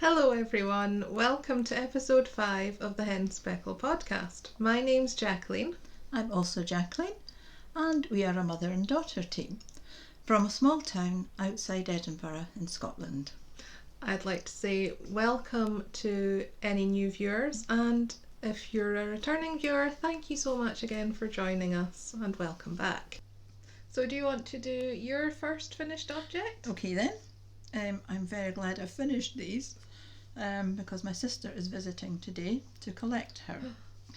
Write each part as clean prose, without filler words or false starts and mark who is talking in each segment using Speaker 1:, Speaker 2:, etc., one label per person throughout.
Speaker 1: Hello everyone, welcome to episode 5 of the Henspeckle podcast. My name's Jacqueline.
Speaker 2: I'm also Jacqueline, and we are a mother and daughter team from a small town outside Edinburgh in Scotland.
Speaker 1: I'd like to say welcome to any new viewers, and if you're a returning viewer, thank you so much again for joining us and welcome back. So do you want to do your first finished object?
Speaker 2: Okay then, I'm very glad I've finished these because my sister is visiting today to collect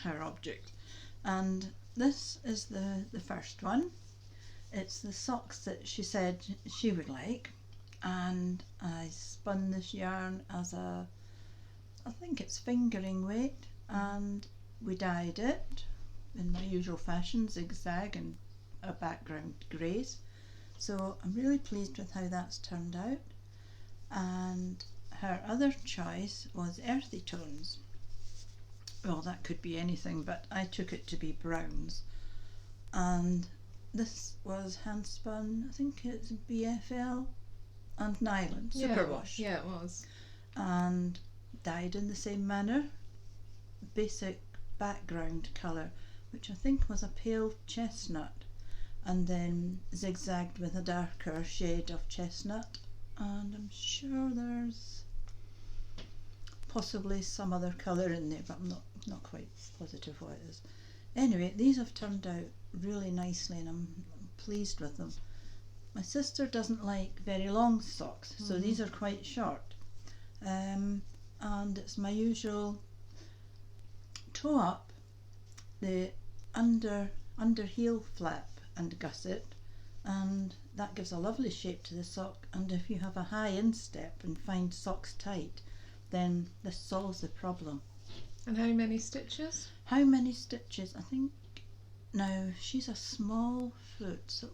Speaker 2: her object, and this is the first one. It's the socks that she said she would like, and I spun this yarn as I think it's fingering weight, and we dyed it in my usual fashion, zigzag and a background greys. So I'm really pleased with how that's turned out. And her other choice was earthy tones. Well, that could be anything, but I took it to be browns. And this was handspun, I think it's BFL and nylon, superwash.
Speaker 1: Yeah, it was.
Speaker 2: And dyed in the same manner. Basic background colour, which I think was a pale chestnut, and then zigzagged with a darker shade of chestnut, and I'm sure there's possibly some other colour in there, but I'm not quite positive what it is. Anyway, these have turned out really nicely and I'm pleased with them. My sister doesn't like very long socks, so these are quite short, and it's my usual toe up, the under heel flap and gusset, and that gives a lovely shape to the sock. And if you have a high instep and find socks tight, then this solves the problem.
Speaker 1: And how many stitches?
Speaker 2: How many stitches? I think now she's a small foot, so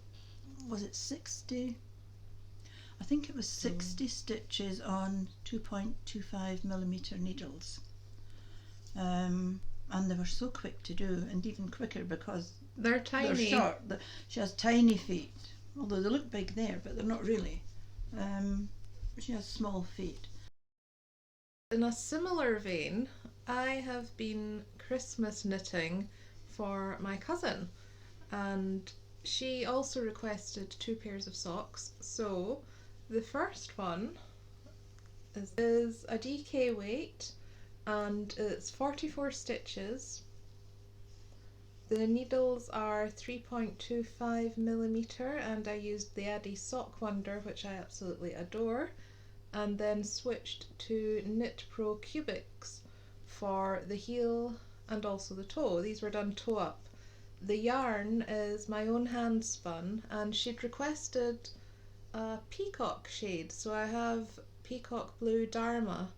Speaker 2: was it 60? I think it was 60 stitches on 2.25mm needles. And they were so quick to do, and even quicker because
Speaker 1: They're tiny.
Speaker 2: they're short. She has tiny feet, although they look big there, but they're not really. She has small feet.
Speaker 1: In a similar vein, I have been Christmas knitting for my cousin, and she also requested 2 pairs of socks. So the first one is a DK weight, and it's 44 stitches. The needles are 3.25mm, and I used the Addi Sockwonder, which I absolutely adore, and then switched to KnitPro Cubics for the heel and also the toe. These were done toe up. The yarn is my own hand spun, and she'd requested a peacock shade, so I have peacock blue Dharma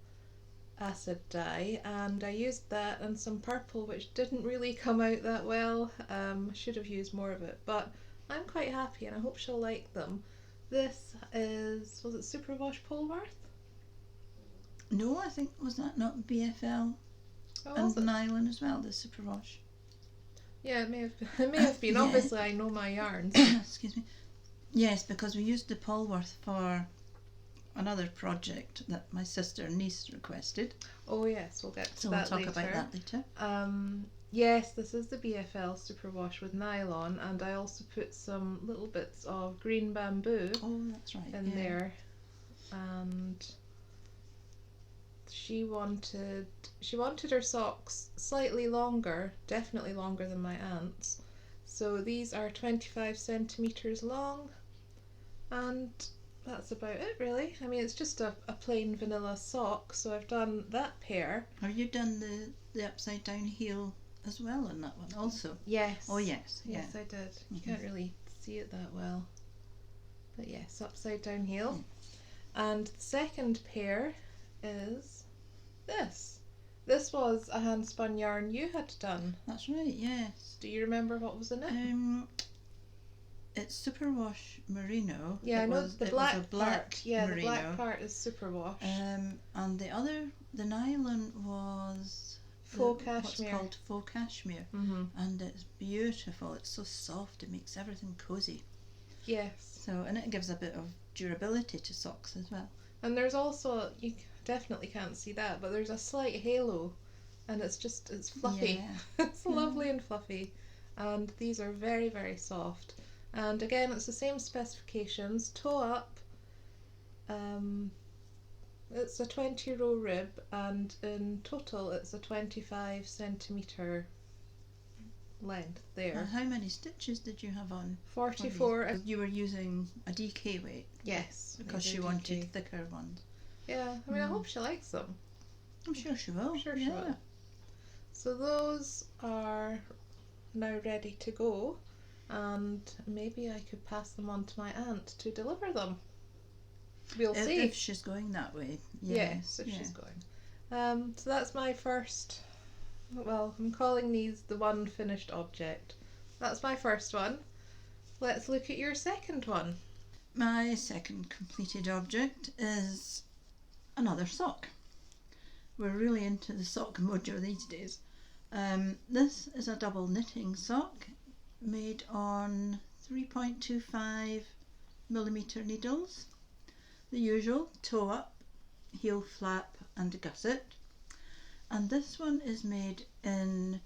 Speaker 1: acid dye, and I used that and some purple, which didn't really come out that well. Should have used more of it, but I'm quite happy and I hope she'll like them. This was it Superwash Polwarth?
Speaker 2: No, I think, was that not BFL
Speaker 1: Oh,
Speaker 2: and nylon as well, the superwash?
Speaker 1: Yeah, it may have been.
Speaker 2: Yeah.
Speaker 1: Obviously I know my yarns.
Speaker 2: Excuse me. Yes, because we used the Polwarth for another project that my sister and niece requested.
Speaker 1: Oh yes, we'll get to
Speaker 2: So
Speaker 1: that
Speaker 2: we'll talk
Speaker 1: later.
Speaker 2: about that later.
Speaker 1: Yes, this is the BFL Superwash with nylon, and I also put some little bits of green bamboo
Speaker 2: Oh, that's right.
Speaker 1: in there, and she wanted her socks slightly longer, definitely longer than my aunt's. So these are 25 centimeters long, and that's about it really. I mean, it's just a plain vanilla sock, so I've done that pair.
Speaker 2: Have you done the upside down heel as well on that one also?
Speaker 1: Yes.
Speaker 2: Oh yes.
Speaker 1: Yes,
Speaker 2: Yeah.
Speaker 1: I did. You can't really see it that well, but yes, upside down heel. And the second pair is this. This was a hand spun yarn you had done.
Speaker 2: That's right. Yes.
Speaker 1: Do you remember what was in it?
Speaker 2: It's superwash merino.
Speaker 1: Yeah, I know the black,
Speaker 2: was a black
Speaker 1: part. Yeah,
Speaker 2: merino.
Speaker 1: the black part is superwash.
Speaker 2: And the nylon was
Speaker 1: Faux cashmere.
Speaker 2: What's called faux cashmere, and it's beautiful. It's so soft. It makes everything cozy.
Speaker 1: Yes.
Speaker 2: So, and it gives a bit of durability to socks as well.
Speaker 1: And there's also, definitely can't see that, but there's a slight halo, and it's fluffy.
Speaker 2: Yeah.
Speaker 1: It's lovely and fluffy, and these are very, very soft. And again, it's the same specifications, toe up. It's a 20 row rib, and in total it's a 25 centimetre length there.
Speaker 2: How many stitches did you have on?
Speaker 1: 44.
Speaker 2: You were using a DK weight?
Speaker 1: Yes.
Speaker 2: Because she wanted thicker ones.
Speaker 1: Yeah, I mean, I hope she likes them.
Speaker 2: I'm sure she will.
Speaker 1: I'm sure she will. So those are now ready to go, and maybe I could pass them on to my aunt to deliver them. We'll see.
Speaker 2: If she's going that way.
Speaker 1: Yes, if she's going. So that's my first, well, I'm calling these the one finished object. That's my first one. Let's look at your second one.
Speaker 2: My second completed object is another sock. We're really into the sock mojo these days. This is a double knitting sock made on 3.25 millimetre needles. The usual toe up, heel flap and gusset. And this one is made in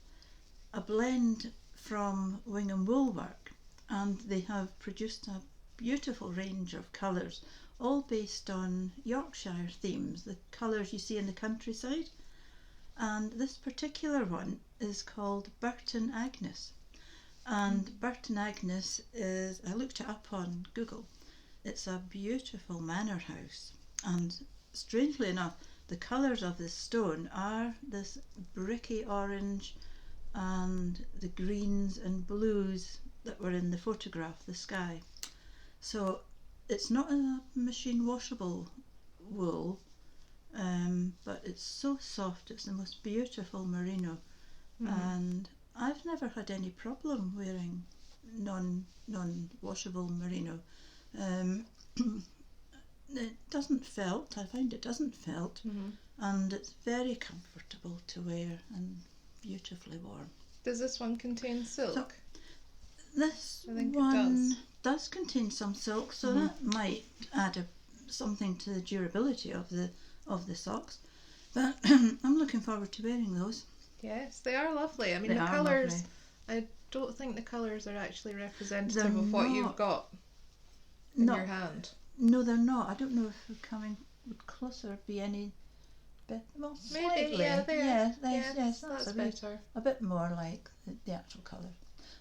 Speaker 2: a blend from Wing and Wool Work, and they have produced a beautiful range of colours, all based on Yorkshire themes, the colours you see in the countryside. And this particular one is called Burton Agnes. And Burton Agnes is, I looked it up on Google, it's a beautiful manor house, and strangely enough the colours of the stone are this bricky orange and the greens and blues that were in the photograph, the sky. So it's not a machine washable wool, but it's so soft, it's the most beautiful merino. And I've never had any problem wearing non-washable merino. It doesn't felt, I find it doesn't felt, and it's very comfortable to wear and beautifully warm.
Speaker 1: Does this one contain silk?
Speaker 2: So, this
Speaker 1: I think
Speaker 2: one does contain some silk, so that might add something to the durability of the socks. But I'm looking forward to wearing those.
Speaker 1: Yes, they are lovely. I mean,
Speaker 2: They
Speaker 1: the
Speaker 2: are
Speaker 1: colours,
Speaker 2: lovely.
Speaker 1: I don't think the colours are actually representative of what you've got in your hand.
Speaker 2: No, they're not. I don't know if would closer be any bit, well, slightly.
Speaker 1: Maybe, yeah,
Speaker 2: yes,
Speaker 1: that's
Speaker 2: a
Speaker 1: better.
Speaker 2: A bit more like the actual colour.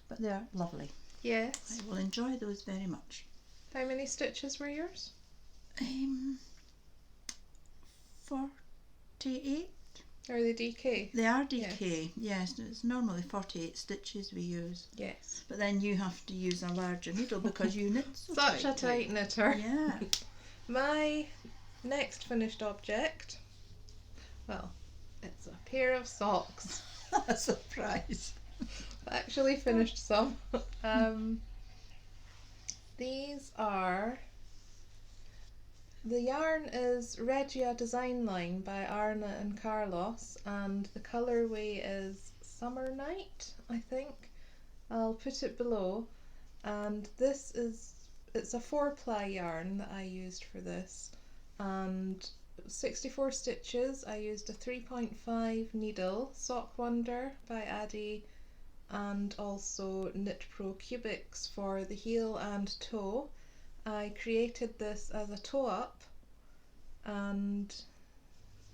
Speaker 2: But they're lovely.
Speaker 1: Yes.
Speaker 2: I will enjoy those very much.
Speaker 1: How many stitches were yours?
Speaker 2: 48.
Speaker 1: Are they DK?
Speaker 2: They are DK, yes. It's normally 48 stitches we use.
Speaker 1: Yes.
Speaker 2: But then you have to use a larger needle because you knit so
Speaker 1: Such a tight knitter.
Speaker 2: Yeah.
Speaker 1: My next finished object, well, it's a pair of socks.
Speaker 2: A surprise.
Speaker 1: I actually finished some. These are, the yarn is Regia Design Line by Arna and Carlos, and the colourway is Summer Night, I think. I'll put it below. And this is, it's a 4-ply yarn that I used for this, and 64 stitches. I used a 3.5 needle, Sockwonder by Addi, and also KnitPro Cubics for the heel and toe. I created this as a toe up and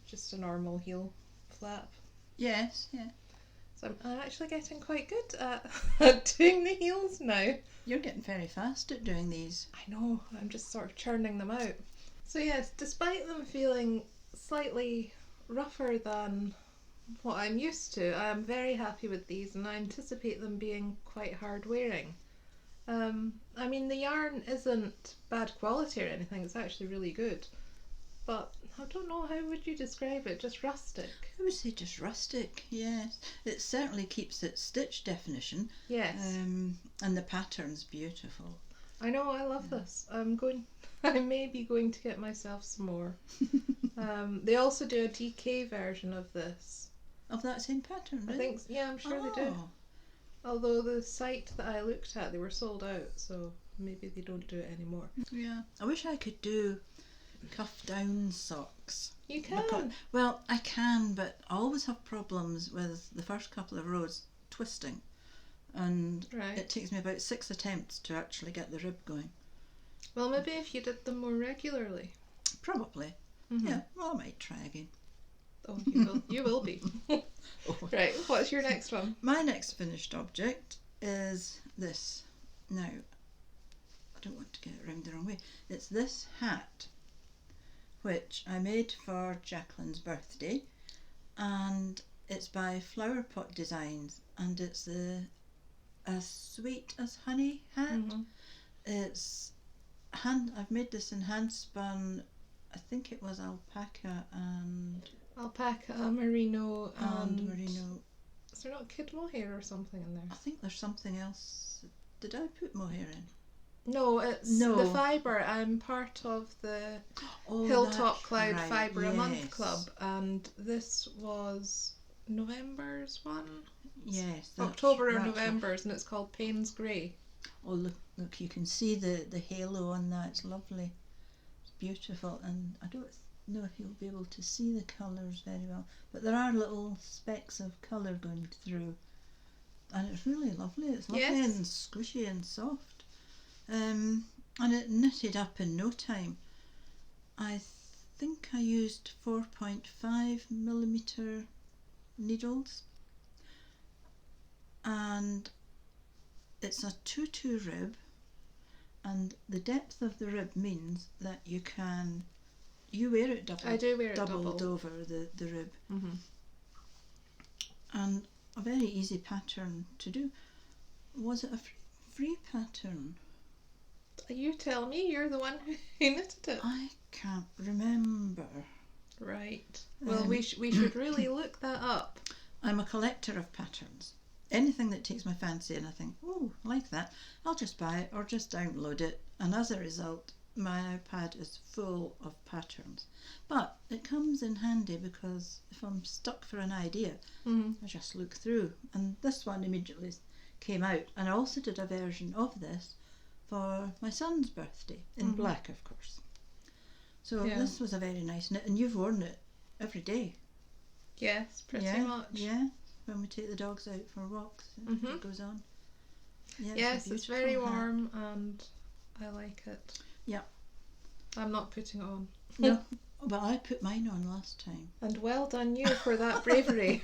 Speaker 1: just a normal heel flap.
Speaker 2: Yes, yeah.
Speaker 1: So I'm actually getting quite good at doing the heels now.
Speaker 2: You're getting very fast at doing these.
Speaker 1: I know, I'm just sort of churning them out. So yes, despite them feeling slightly rougher than what I'm used to, I am very happy with these, and I anticipate them being quite hard wearing. I mean, the yarn isn't bad quality or anything, it's actually really good, but I don't know, how would you describe it? Just rustic?
Speaker 2: I would say just rustic, yes. It certainly keeps its stitch definition.
Speaker 1: Yes.
Speaker 2: And the pattern's beautiful.
Speaker 1: I know, I love this. I may be going to get myself some more. They also do a DK version of this.
Speaker 2: Of that same pattern, really?
Speaker 1: I think, yeah, I'm sure they do. Although the site that I looked at, they were sold out, so maybe they don't do it anymore.
Speaker 2: Yeah, I wish I could do cuff down socks.
Speaker 1: You can.
Speaker 2: Well, I can, but I always have problems with the first couple of rows twisting, and it takes me about 6 attempts to actually get the rib going.
Speaker 1: Well, maybe if you did them more regularly.
Speaker 2: Probably. Yeah, well, I might try again.
Speaker 1: Oh, you will be. Right, what's your next one?
Speaker 2: My next finished object is this. Now, I don't want to get it round the wrong way. It's this hat, which I made for Jacqueline's birthday, and it's by Flower Pot Designs, and it's a sweet as honey hat. It's I've made this in handspun. I think it was alpaca,
Speaker 1: merino,
Speaker 2: and merino.
Speaker 1: Is there not kid mohair or something in there?
Speaker 2: I think there's something else. Did I put mohair in?
Speaker 1: No, it's the fibre. I'm part of the Hilltop Cloud Fibre a Month Club, and this was November's one?
Speaker 2: Yes.
Speaker 1: October or November's, and it's called Payne's Grey.
Speaker 2: Oh, look, you can see the halo on that. It's lovely. It's beautiful, and I don't know if you'll be able to see the colours very well, but there are little specks of colour going through, and it's really lovely. It's lovely and squishy and soft, and it knitted up in no time. I think I used 4.5mm needles, and it's a 2-2 rib, and the depth of the rib means that you wear it doubled.
Speaker 1: I do wear it
Speaker 2: doubled over the rib. And a very easy pattern to do. Was it a free pattern?
Speaker 1: You tell me, you're the one who knitted it.
Speaker 2: I can't remember.
Speaker 1: Right. Well, we should really look that up.
Speaker 2: I'm a collector of patterns. Anything that takes my fancy and I think, oh, I like that, I'll just buy it or just download it, and as a result my iPad is full of patterns. But it comes in handy because if I'm stuck for an idea, I just look through, and this one immediately came out. And I also did a version of this for my son's birthday in black, of course. So this was a very nice knit, and you've worn it every day.
Speaker 1: Yes, pretty much.
Speaker 2: Yeah, when we take the dogs out for walks, it goes on. Yeah,
Speaker 1: yes, it's very warm and I like it.
Speaker 2: Yeah.
Speaker 1: I'm not putting it on.
Speaker 2: No, but I put mine on last time.
Speaker 1: And well done you for that bravery.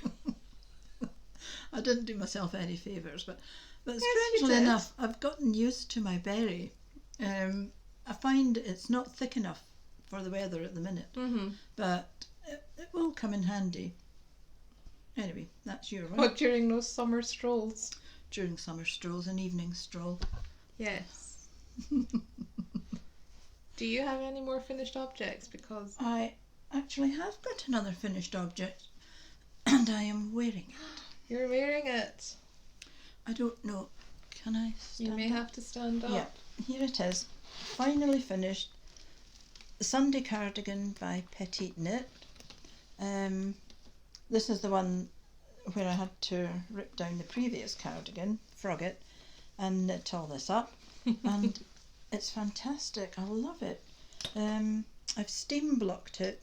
Speaker 2: I didn't do myself any favours, but strangely enough, I've gotten used to my berry. I find it's not thick enough for the weather at the minute, but it will come in handy. Anyway, that's your one.
Speaker 1: What, during those summer strolls?
Speaker 2: During summer strolls, an evening stroll.
Speaker 1: Yes. Do you have any more finished objects? Because
Speaker 2: I actually have got another finished object, and I am wearing it.
Speaker 1: You're wearing it.
Speaker 2: I don't know. Can I stand
Speaker 1: You may have to stand up.
Speaker 2: Yeah, here it is. Finally finished. The Sunday cardigan by Petite Knit. This is the one where I had to rip down the previous cardigan, frog it, and knit all this up. And it's fantastic. I love it. I've steam blocked it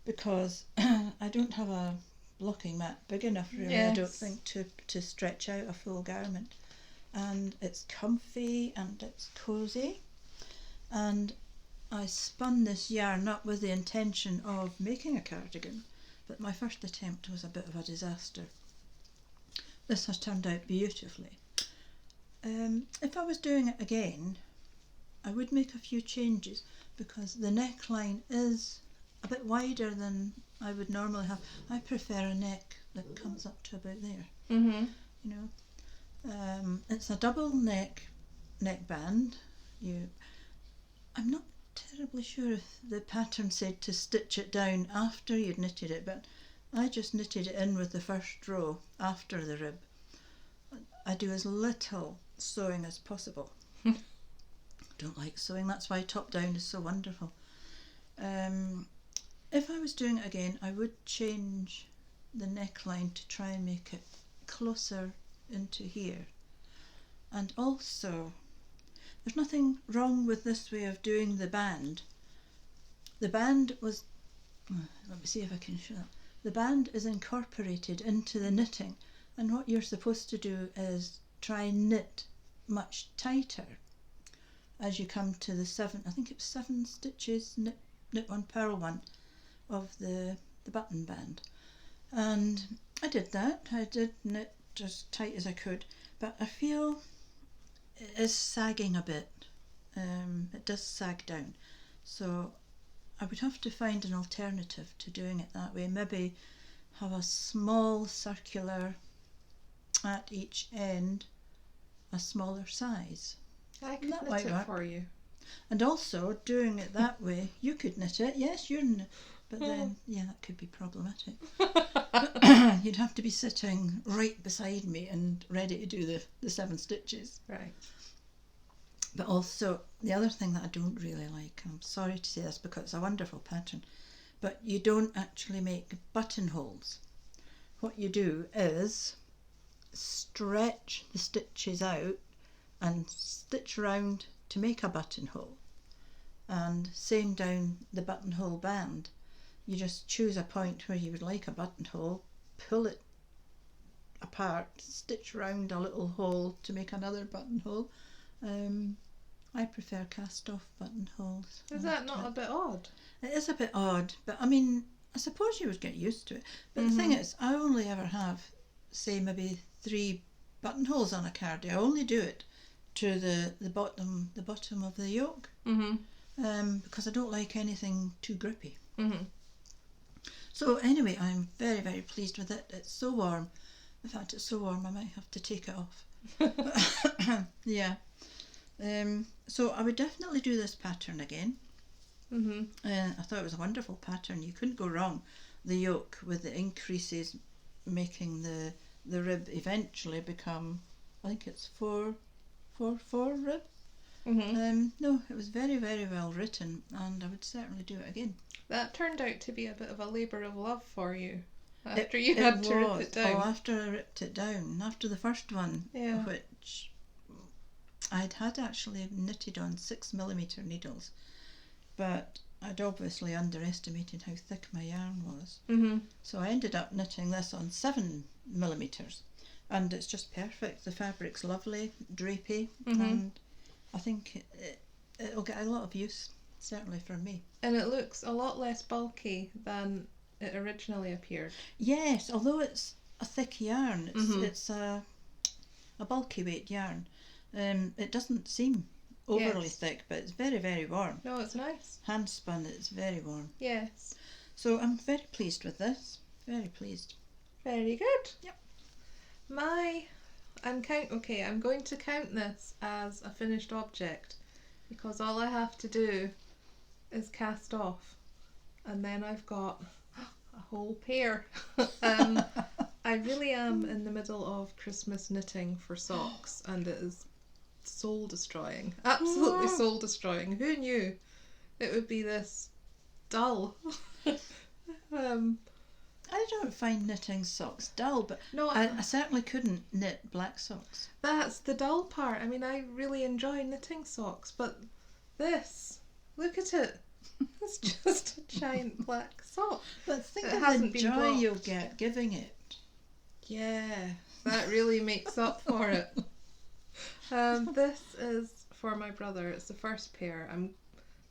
Speaker 2: because I don't have a blocking mat big enough, really, I don't think, to stretch out a full garment. And it's comfy and it's cosy. And I spun this yarn up with the intention of making a cardigan, but my first attempt was a bit of a disaster. This has turned out beautifully. If I was doing it again, I would make a few changes because the neckline is a bit wider than I would normally have. I prefer a neck that comes up to about there. You know, it's a double neckband. I'm not terribly sure if the pattern said to stitch it down after you'd knitted it, but I just knitted it in with the first row after the rib. I do as little sewing as possible. Don't like sewing, that's why top down is so wonderful. If I was doing it again, I would change the neckline to try and make it closer into here. And also, there's nothing wrong with this way of doing the band, the band was, let me see if I can show that. The band is incorporated into the knitting, and what you're supposed to do is try and knit much tighter as you come to the 7, I think it's 7 stitches, knit one, purl one of the button band. And I did that. I did knit as tight as I could, but I feel it is sagging a bit. It does sag down, so I would have to find an alternative to doing it that way. Maybe have a small circular at each end, a smaller size.
Speaker 1: I could knit it for you.
Speaker 2: And also, doing it that way, you could knit it. Yes, but then, yeah, that could be problematic. You'd have to be sitting right beside me and ready to do the 7 stitches.
Speaker 1: Right.
Speaker 2: But also, the other thing that I don't really like, I'm sorry to say this because it's a wonderful pattern, but you don't actually make buttonholes. What you do is stretch the stitches out and stitch round to make a buttonhole, and same down the buttonhole band. You just choose a point where you would like a buttonhole, pull it apart, stitch round a little hole to make another buttonhole. I prefer cast off buttonholes.
Speaker 1: Is that not a bit odd?
Speaker 2: It is a bit odd, but I mean, I suppose you would get used to it. But the thing is, I only ever have, say, maybe 3 buttonholes on a cardi. I only do it to the bottom of the yoke, because I don't like anything too grippy. So anyway, I'm very, very pleased with it. It's so warm. In fact, it's so warm I might have to take it off. Yeah. So I would definitely do this pattern again. I thought it was a wonderful pattern. You couldn't go wrong. The yoke with the increases making the rib eventually become, I think it's 4 rib. No, it was very, very well written, and I would certainly do it again.
Speaker 1: That turned out to be a bit of a labour of love for you after you had to rip it down.
Speaker 2: Oh, after I ripped it down, after the first one, which I'd had actually knitted on 6mm needles, but I'd obviously underestimated how thick my yarn was. So I ended up knitting this on 7mm, and it's just perfect. The fabric's lovely, drapey, and I think it'll get a lot of use, certainly for me.
Speaker 1: And it looks a lot less bulky than it originally appeared.
Speaker 2: Yes, although it's a thick yarn, it's a bulky weight yarn. It doesn't seem overly thick, but it's very, very warm.
Speaker 1: No, it's nice.
Speaker 2: Handspun, it's very warm.
Speaker 1: Yes.
Speaker 2: So I'm very pleased with this. Very pleased.
Speaker 1: Very good.
Speaker 2: Yep.
Speaker 1: I'm going to count this as a finished object, because all I have to do is cast off, and then I've got a whole pair. I really am in the middle of Christmas knitting for socks, and it is soul destroying, absolutely soul destroying. Who knew it would be this dull?
Speaker 2: I don't find knitting socks dull, but
Speaker 1: no,
Speaker 2: I certainly couldn't knit black socks.
Speaker 1: That's the dull part. I mean, I really enjoy knitting socks, but this, look at it. It's just a giant black sock.
Speaker 2: But think of the joy you'll get giving it.
Speaker 1: Yeah, that really makes up for it. This is for my brother. It's the first pair. I'm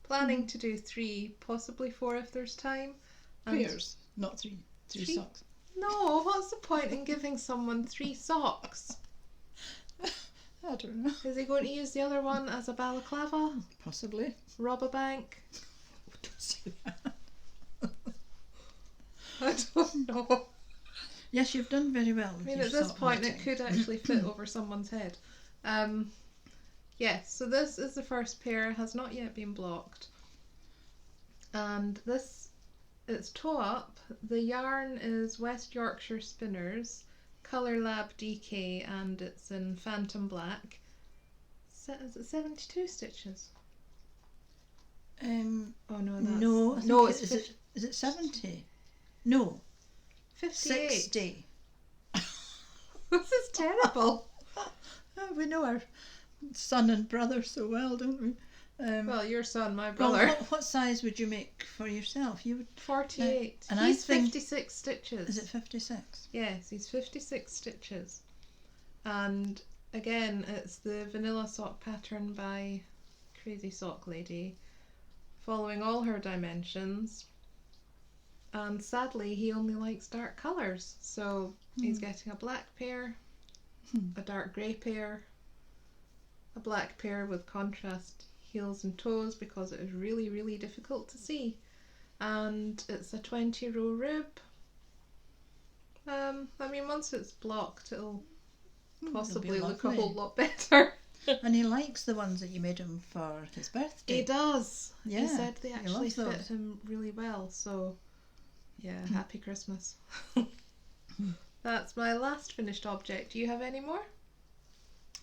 Speaker 1: planning to do 3, possibly 4 if there's time.
Speaker 2: Pairs, not 3 socks.
Speaker 1: No, what's the point in giving someone 3 socks?
Speaker 2: I don't know.
Speaker 1: Is he going to use the other one as a balaclava?
Speaker 2: Possibly.
Speaker 1: Rob a bank?
Speaker 2: Don't say that.
Speaker 1: I don't know.
Speaker 2: Yes, you've done very well with your
Speaker 1: at this
Speaker 2: sock
Speaker 1: point
Speaker 2: knitting.
Speaker 1: it could actually fit over someone's head. Yes, so this is the first pair, has not yet been blocked. And this, it's toe up. The yarn is West Yorkshire Spinners, Colour Lab DK, and it's in Phantom Black. Is it 72 stitches? Oh no, that's...
Speaker 2: No, I think is it 70? No.
Speaker 1: 58.
Speaker 2: 60.
Speaker 1: This is terrible.
Speaker 2: We know our son and brother so well, don't we?
Speaker 1: Well, your son, my
Speaker 2: Well,
Speaker 1: brother.
Speaker 2: what size would you make for yourself? You would
Speaker 1: 48.
Speaker 2: and
Speaker 1: He's
Speaker 2: I think,
Speaker 1: 56 stitches.
Speaker 2: Is it 56?
Speaker 1: Yes, he's 56 stitches. And again, it's the vanilla sock pattern by Crazy Sock Lady, following all her dimensions. And sadly, he only likes dark colours, so he's getting a black pair, a dark grey pair, a black pair with contrast heels and toes because it is really, really difficult to see. And it's a 20-row rib. I mean, once it's blocked, it'll possibly look a whole lot better.
Speaker 2: And he likes the ones that you made him for his birthday.
Speaker 1: He does.
Speaker 2: Yeah,
Speaker 1: he said they actually fit
Speaker 2: those.
Speaker 1: him really well, so yeah, happy Christmas. That's my last finished object. Do you have any more?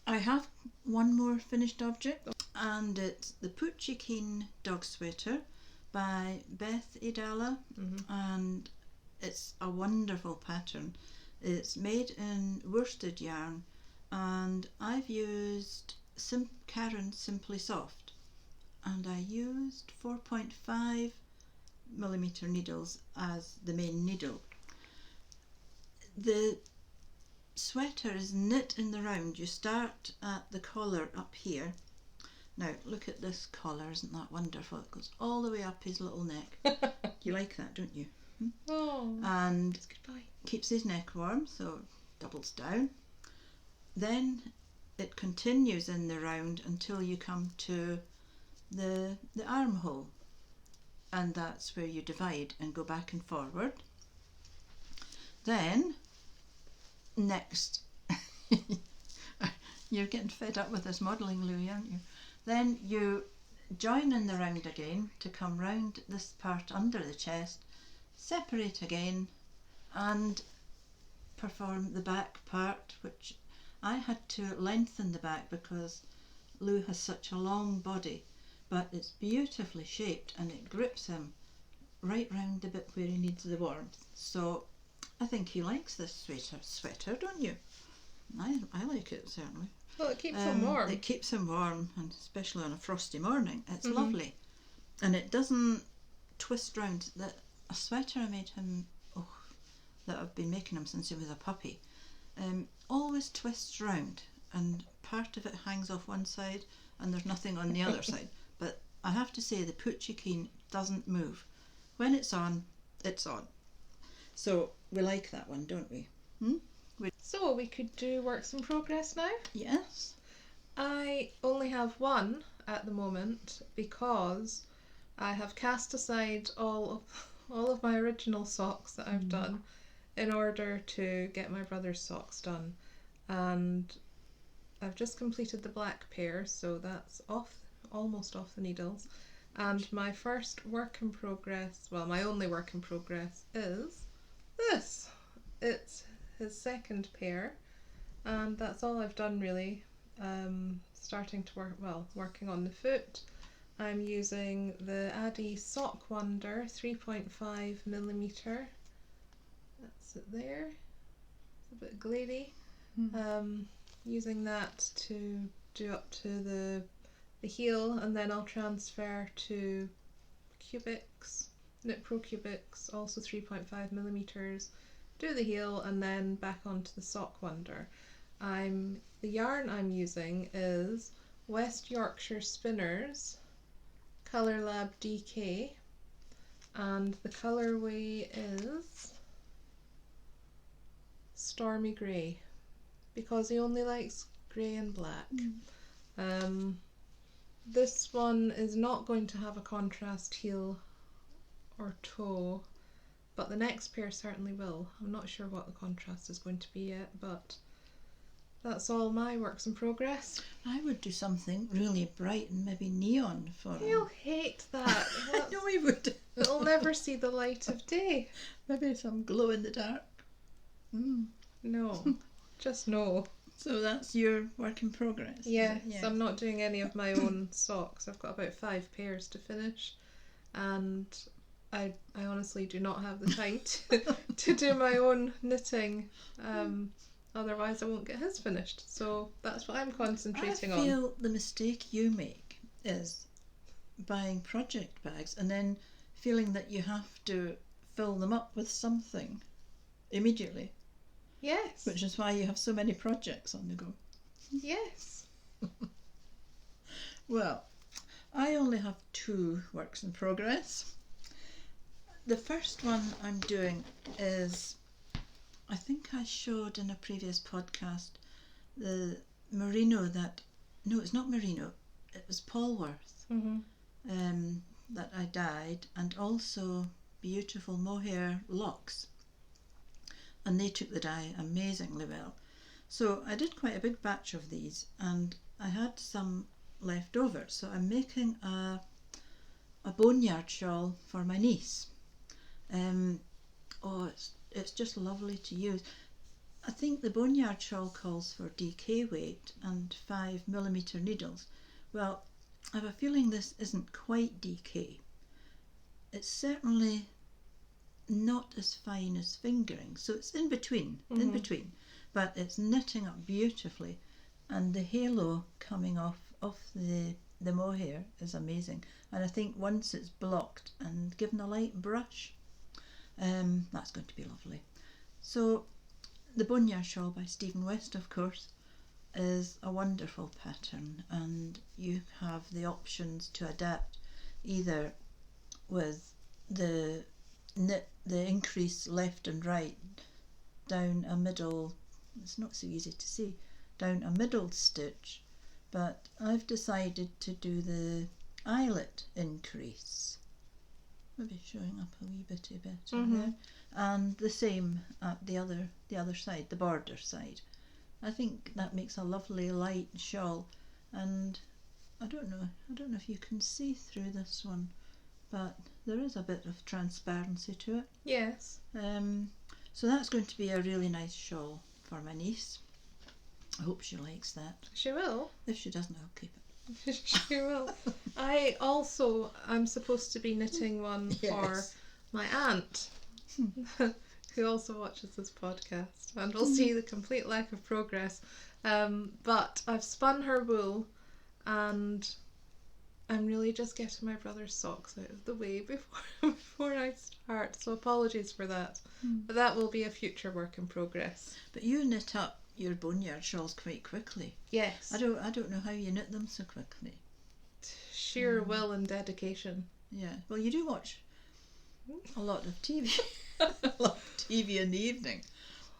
Speaker 2: I have one more finished object, and it's the Poochie Keen dog sweater by Beth Idala, and it's a wonderful pattern. It's made in worsted yarn, and I've used Caron Simply Soft, and I used 4.5 millimeter needles as the main needle. The sweater is knit in the round. You start at the collar up here. Now look at this collar, isn't that wonderful? It goes all the way up his little neck. You like that, don't you?
Speaker 1: Oh,
Speaker 2: and
Speaker 1: goodbye.
Speaker 2: Keeps his neck warm, so it doubles down. Then it continues in the round until you come to the armhole, and that's where you divide and go back and forward. Then next, you're getting fed up with this modelling, Louie, aren't you? Then you join in the round again to come round this part under the chest, separate again, and perform the back part, which I had to lengthen the back because Lou has such a long body, but it's beautifully shaped and it grips him right round the bit where he needs the warmth. So I think he likes this sweater, don't you? I like it, certainly.
Speaker 1: Well, it keeps him warm.
Speaker 2: It keeps him warm, and especially on a frosty morning. It's lovely. And it doesn't twist round. A sweater I made him, that I've been making him since he was a puppy, always twists round, and part of it hangs off one side and there's nothing on the other side. But I have to say the Poochie Keen doesn't move. When it's on, it's on. So we like that one, don't we?
Speaker 1: So we could do works in progress now?
Speaker 2: Yes.
Speaker 1: I only have one at the moment because I have cast aside all of my original socks that I've done in order to get my brother's socks done, and I've just completed the black pair, so that's almost off the needles. And my first work in progress, well, my only work in progress is this. It's his second pair, and that's all I've done really. Starting to working on the foot, I'm using the Addi Sockwonder 3.5 millimeter. That's it there. It's a bit glady. Using that to do up to the heel, and then I'll transfer to Cubics, KnitPro Cubics, also 3.5 millimeters. Do the heel and then back onto the Sockwonder. The yarn I'm using is West Yorkshire Spinners Colour Lab DK, and the colourway is Stormy Grey because he only likes grey and black. This one is not going to have a contrast heel or toe, but the next pair certainly will. I'm not sure what the contrast is going to be yet, but that's all my works in progress.
Speaker 2: I would do something really bright and maybe neon for him.
Speaker 1: He'll hate that.
Speaker 2: No, he would.
Speaker 1: It'll never see the light of day.
Speaker 2: Maybe some glow in the dark.
Speaker 1: No, just no.
Speaker 2: So that's your work in progress?
Speaker 1: Yes, I'm not doing any of my own socks. I've got about 5 pairs to finish, and I honestly do not have the time to do my own knitting. Otherwise I won't get his finished. So that's what I'm concentrating on.
Speaker 2: I feel the mistake you make is buying project bags and then feeling that you have to fill them up with something immediately.
Speaker 1: Yes.
Speaker 2: Which is why you have so many projects on the go.
Speaker 1: Yes.
Speaker 2: Well, I only have 2 works in progress. The first one I'm doing is, I think I showed in a previous podcast, the merino no, it's not merino, it was Polworth that I dyed, and also beautiful mohair locks. And they took the dye amazingly well. So I did quite a big batch of these, and I had some left over. So I'm making a Boneyard shawl for my niece. It's just lovely to use. I think the Boneyard shawl calls for DK weight and 5mm needles. Well, I have a feeling this isn't quite DK. It's certainly not as fine as fingering, so it's in between, but it's knitting up beautifully, and the halo coming off the mohair is amazing. And I think once it's blocked and given a light brush, that's going to be lovely. So the Boneyard Shawl by Stephen West, of course, is a wonderful pattern, and you have the options to adapt either with the increase left and right down a middle, it's not so easy to see, down a middle stitch, but I've decided to do the eyelet increase, maybe showing up a wee bit better there, and the same at the other side, the border side. I think that makes a lovely light shawl, and I don't know if you can see through this one, but there is a bit of transparency to it.
Speaker 1: Yes.
Speaker 2: So that's going to be a really nice shawl for my niece. I hope she likes that.
Speaker 1: She will.
Speaker 2: If she doesn't, I'll keep it.
Speaker 1: She will. I'm supposed to be knitting one for my aunt, who also watches this podcast, and will see the complete lack of progress. But I've spun her wool, and I'm really just getting my brother's socks out of the way before I start. So apologies for that. But that will be a future work in progress.
Speaker 2: But you knit up your Boneyard shawls quite quickly.
Speaker 1: Yes.
Speaker 2: I don't know how you knit them so quickly.
Speaker 1: Sheer will and dedication.
Speaker 2: Yeah. Well, you do watch a lot of TV. A lot of TV in the evening.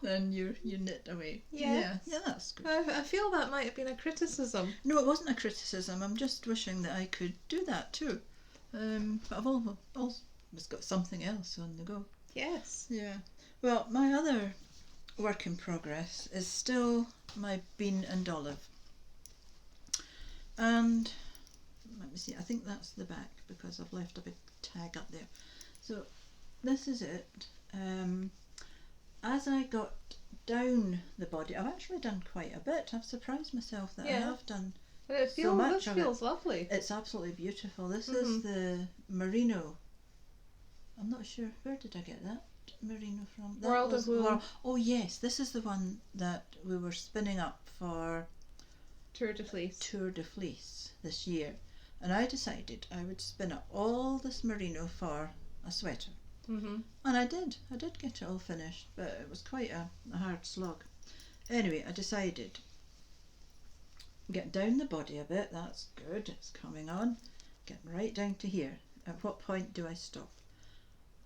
Speaker 2: Then you knit away.
Speaker 1: Yes.
Speaker 2: Yeah, that's good.
Speaker 1: I feel that might have been a criticism.
Speaker 2: No, it wasn't a criticism. I'm just wishing that I could do that too. But I've always got something else on the go.
Speaker 1: Yes.
Speaker 2: Yeah. Well, my other work in progress is still my bean and olive. And let me see, I think that's the back because I've left a big tag up there. So this is it. As I got down the body, I've actually done quite a bit. I've surprised myself that I have done so much of it.
Speaker 1: Feels lovely.
Speaker 2: It's absolutely beautiful. This is the merino. I'm not sure, where did I get that merino from? That
Speaker 1: World of Wool.
Speaker 2: Oh yes, this is the one that we were spinning up for
Speaker 1: Tour de Fleece
Speaker 2: this year, and I decided I would spin up all this merino for a sweater. And I did get it all finished, but it was quite a hard slog. Anyway, I decided get down the body a bit. That's good, it's coming on, getting right down to here. At what point do I stop?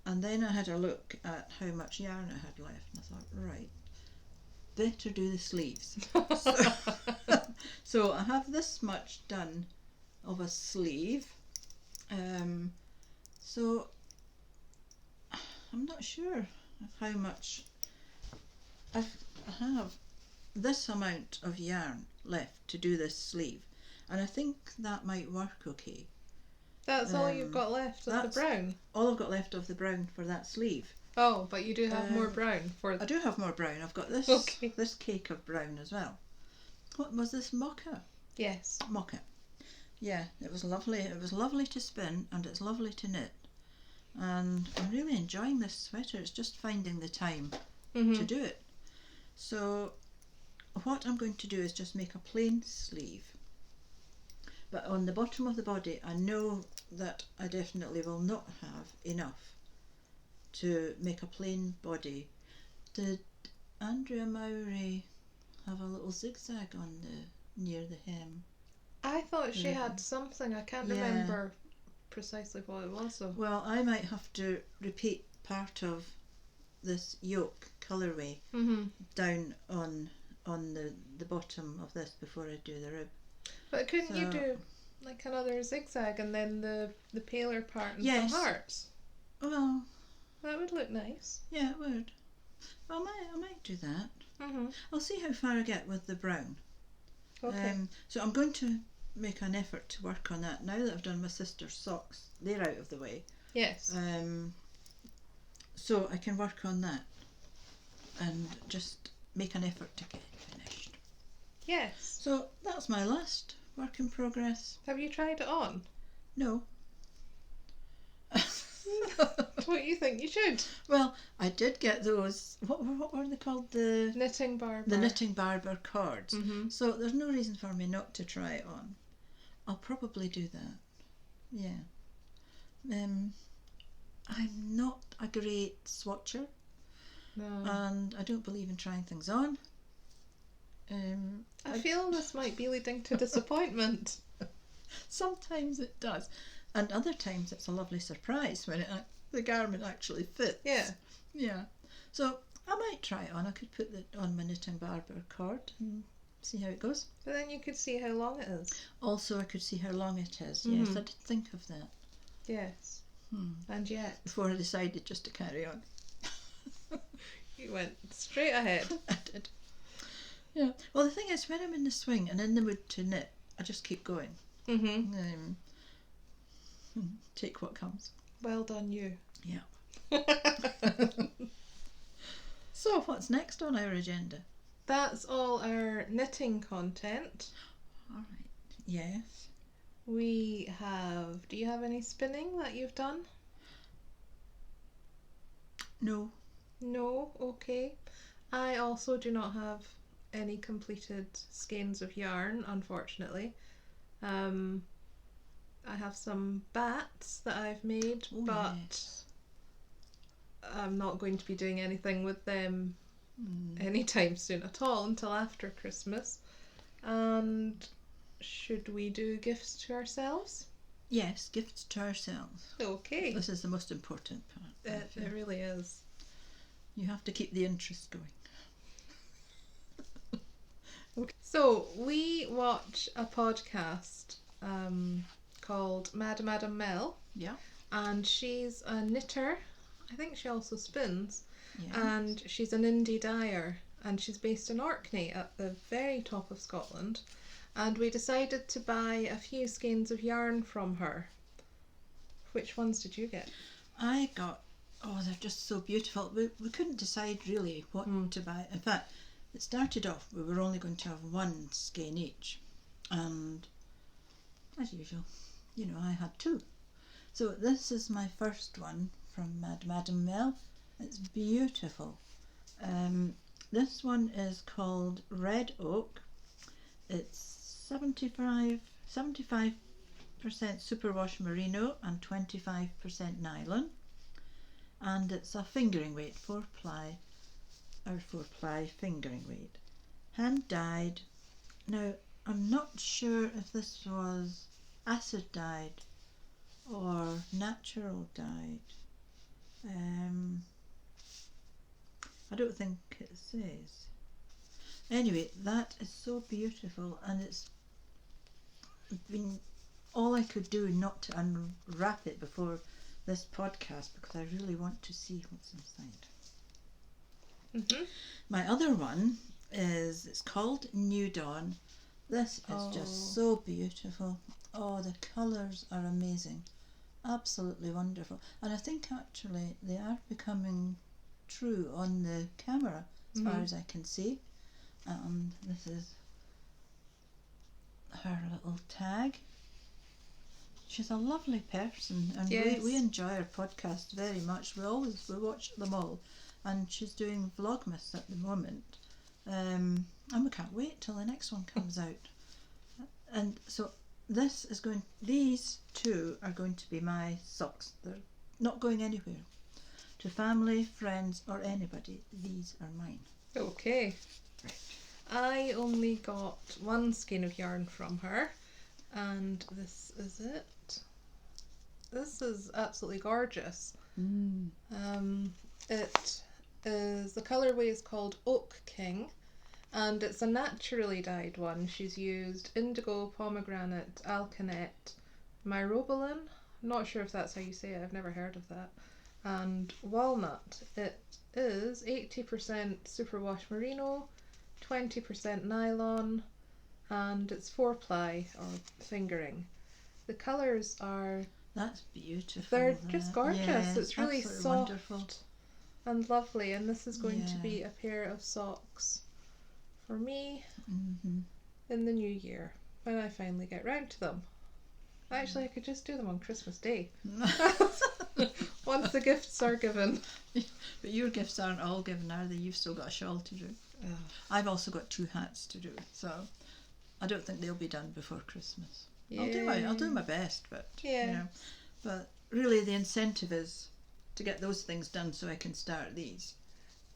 Speaker 2: And then I had a look at how much yarn I had left, and I thought, right, better do the sleeves. So I have this much done of a sleeve. So I'm not sure how much I have this amount of yarn left to do this sleeve, and I think that might work okay.
Speaker 1: That's all you've got left of the brown?
Speaker 2: All I've got left of the brown for that sleeve.
Speaker 1: Oh, but you do have more brown for...
Speaker 2: I do have more brown. I've got this this cake of brown as well. What was this, mocha?
Speaker 1: Yes.
Speaker 2: Mocha. Yeah, it was lovely. It was lovely to spin, and it's lovely to knit. And I'm really enjoying this sweater. It's just finding the time to do it. So what I'm going to do is just make a plain sleeve But on the bottom of the body, I know that I definitely will not have enough to make a plain body. Did Andrea Mowry have a little zigzag on the near the hem?
Speaker 1: I thought she had something. I can't remember precisely what it was though.
Speaker 2: Well, I might have to repeat part of this yoke colourway down on the bottom of this before I do the rib.
Speaker 1: But couldn't you do like another zigzag and then the paler part and some hearts?
Speaker 2: Well,
Speaker 1: that would look nice.
Speaker 2: Yeah, it would. I might do that. I'll see how far I get with the brown.
Speaker 1: Okay.
Speaker 2: So I'm going to make an effort to work on that now that I've done my sister's socks. They're out of the way.
Speaker 1: Yes.
Speaker 2: So I can work on that and just make an effort to get it finished.
Speaker 1: Yes.
Speaker 2: So that's my last work in progress.
Speaker 1: Have you tried it on?
Speaker 2: No.
Speaker 1: What you think you should?
Speaker 2: Well, I did get those. What were they called? The
Speaker 1: knitting barber.
Speaker 2: The knitting barber cords. So there's no reason for me not to try it on. I'll probably do that. Yeah. I'm not a great swatcher.
Speaker 1: No.
Speaker 2: And I don't believe in trying things on.
Speaker 1: I feel this might be leading to disappointment.
Speaker 2: Sometimes it does, and other times it's a lovely surprise when the garment actually fits. Yeah. So I might try it on. I could put it on my knitting barber cord and see how it goes.
Speaker 1: But then you could see how long it is.
Speaker 2: Also, I could see how long it is. Yes, I did think of that.
Speaker 1: Yes. And yet,
Speaker 2: before I decided just to carry on.
Speaker 1: You went straight ahead.
Speaker 2: I did. Yeah. Well, the thing is, when I'm in the swing and in the mood to knit, I just keep going. Take what comes.
Speaker 1: Well done, you.
Speaker 2: Yeah. So, what's next on our agenda?
Speaker 1: That's all our knitting content.
Speaker 2: All right. Yes.
Speaker 1: We have... Do you have any spinning that you've done?
Speaker 2: No.
Speaker 1: No? Okay. I also do not have any completed skeins of yarn, unfortunately. I have some bats that I've made, but I'm not going to be doing anything with them anytime soon at all until after Christmas. And should we do gifts to ourselves?
Speaker 2: Yes, gifts to ourselves.
Speaker 1: Okay.
Speaker 2: This is the most important part.
Speaker 1: It really is.
Speaker 2: You have to keep the interest going.
Speaker 1: Okay. So we watch a podcast called Madam Mel.
Speaker 2: Yeah.
Speaker 1: And she's a knitter. I think she also spins.
Speaker 2: Yes.
Speaker 1: And she's an indie dyer. And she's based in Orkney at the very top of Scotland. And we decided to buy a few skeins of yarn from her. Which ones did you get?
Speaker 2: I got, they're just so beautiful. We couldn't decide really what to buy. In fact, it started off, we were only going to have one skein each. And as usual, I had two. So this is my first one from Madam Mel. It's beautiful. This one is called Red Oak. It's 75% superwash merino and 25% nylon, and it's a fingering weight, 4-ply fingering weight, hand dyed. Now I'm not sure if this was acid dyed or natural dyed. I don't think it says. Anyway, that is so beautiful, and it's been all I could do not to unwrap it before this podcast because I really want to see what's inside. My other one it's called New Dawn. This is just so beautiful. Oh, the colours are amazing. Absolutely wonderful. And I think actually they are becoming true on the camera as far as I can see. This is her little tag. She's a lovely person, and we enjoy her podcast very much. We watch them all, and she's doing Vlogmas at the moment, and we can't wait till the next one comes out. And so this is going, these two are going to be my socks. They're not going anywhere. To family, friends, or anybody, these are mine.
Speaker 1: Okay.
Speaker 2: Right.
Speaker 1: I only got one skein of yarn from her, and this is it. This is absolutely gorgeous. It is, the colourway is called Oak King, and it's a naturally dyed one. She's used indigo, pomegranate, alkanet, myrobalan. I'm not sure if that's how you say it, I've never heard of that. And walnut. It is 80% superwash merino, 20% nylon, and it's 4-ply or fingering. The colours are,
Speaker 2: That's beautiful.
Speaker 1: they're just gorgeous.
Speaker 2: Yes,
Speaker 1: It's really
Speaker 2: absolutely
Speaker 1: soft
Speaker 2: wonderful.
Speaker 1: and lovely, and this is going to
Speaker 2: Yeah.
Speaker 1: be a pair of socks for me
Speaker 2: Mm-hmm.
Speaker 1: in the new year when I finally get round to them. Actually, I could just do them on Christmas Day once the gifts are given.
Speaker 2: But your gifts aren't all given, are they? You've still got a shawl to do. I've also got 2 hats to do, so I don't think they'll be done before Christmas.
Speaker 1: Yeah.
Speaker 2: I'll do my best, but
Speaker 1: Yeah.
Speaker 2: you know, but really the incentive is to get those things done so I can start these.